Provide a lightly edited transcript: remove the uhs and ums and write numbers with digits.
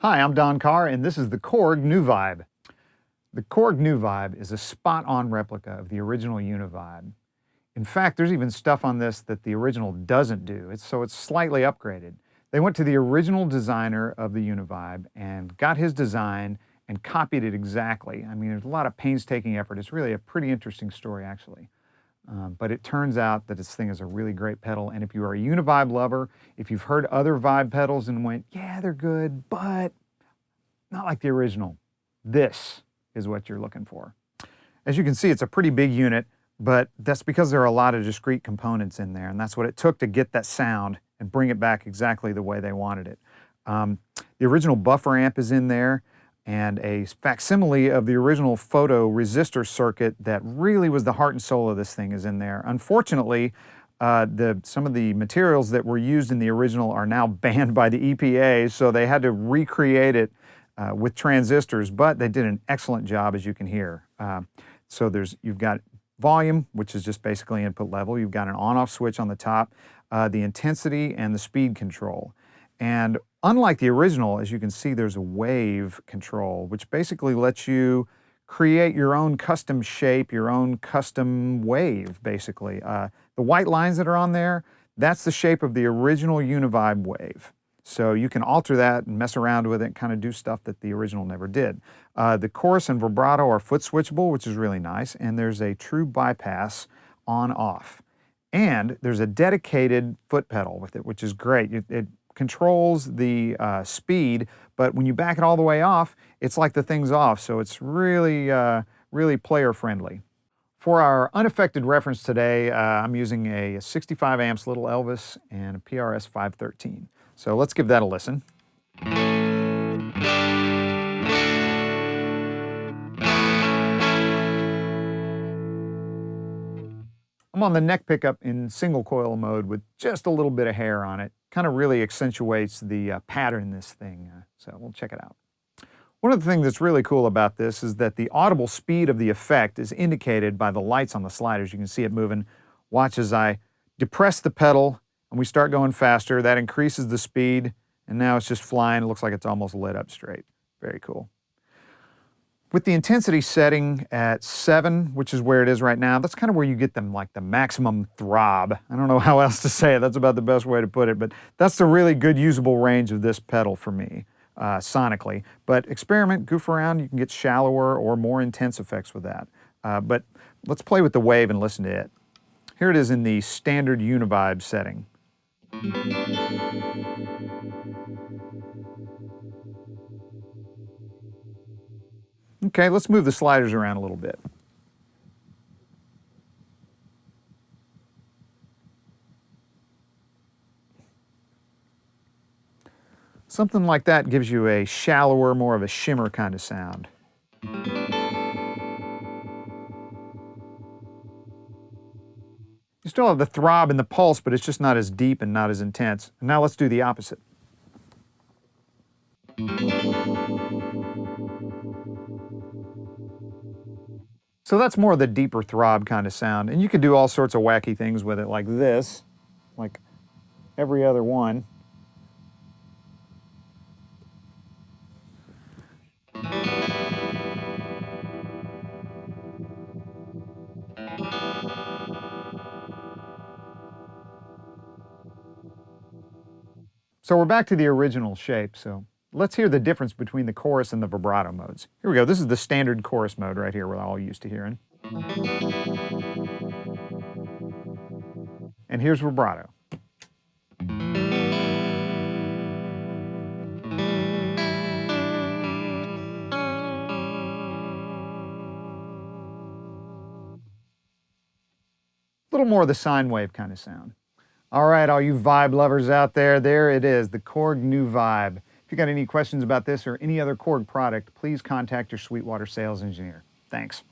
Hi, I'm Don Carr, and this is the Korg Nuvibe. The Korg Nuvibe is a spot-on replica of the original UniVibe. In fact, there's even stuff on this that the original doesn't do, so it's slightly upgraded. They went to the original designer of the UniVibe and got his design and copied it exactly. I mean, there's a lot of painstaking effort. It's really a pretty interesting story, actually. But it turns out that this thing is a really great pedal, and if you are a UniVibe lover, if you've heard other Vibe pedals and went, yeah, they're good, but not like the original, this is what you're looking for. As you can see, it's a pretty big unit, but that's because there are a lot of discrete components in there, and that's what it took to get that sound and bring it back exactly the way they wanted it. The original buffer amp is in there, and a facsimile of the original photo resistor circuit that really was the heart and soul of this thing is in there. Unfortunately, some of the materials that were used in the original are now banned by the EPA, so they had to recreate it with transistors, but they did an excellent job, as you can hear. So you've got volume, which is just basically input level. You've got an on-off switch on the top, the intensity and the speed control. And unlike the original, as you can see, there's a wave control, which basically lets you create your own custom shape, your own custom wave, basically. The white lines that are on there, that's the shape of the original UniVibe wave. So you can alter that and mess around with it and kind of do stuff that the original never did. The chorus and vibrato are foot switchable, which is really nice, and there's a true bypass on-off. And there's a dedicated foot pedal with it, which is great. It controls the speed, but when you back it all the way off, it's like the thing's off, so it's really, really player-friendly. For our unaffected reference today, I'm using a 65 amps Little Elvis and a PRS 513. So let's give that a listen. I'm on the neck pickup in single coil mode with just a little bit of hair on it. Kind of really accentuates the pattern in this thing, so we'll check it out. One of the things that's really cool about this is that the audible speed of the effect is indicated by the lights on the sliders. You can see it moving. Watch as I depress the pedal and we start going faster. That increases the speed, and now it's just flying. It looks like it's almost lit up straight. Very cool. With the intensity setting at 7, which is where it is right now, that's kind of where you get them like the maximum throb. I don't know how else to say it. That's about the best way to put it, but that's the really good usable range of this pedal for me, sonically. But experiment, goof around, you can get shallower or more intense effects with that. But let's play with the wave and listen to it. Here it is in the standard UniVibe setting. Okay, let's move the sliders around a little bit. Something like that gives you a shallower, more of a shimmer kind of sound. You still have the throb and the pulse, but it's just not as deep and not as intense. And now let's do the opposite. So that's more of the deeper throb kind of sound. And you can do all sorts of wacky things with it like this, like every other one. So we're back to the original shape, so let's hear the difference between the chorus and the vibrato modes. Here we go, this is the standard chorus mode right here we're all used to hearing. And here's vibrato. A little more of the sine wave kind of sound. All right, all you Vibe lovers out there, there it is, the Korg Nuvibe. If you got any questions about this or any other Korg product, please contact your Sweetwater sales engineer. Thanks.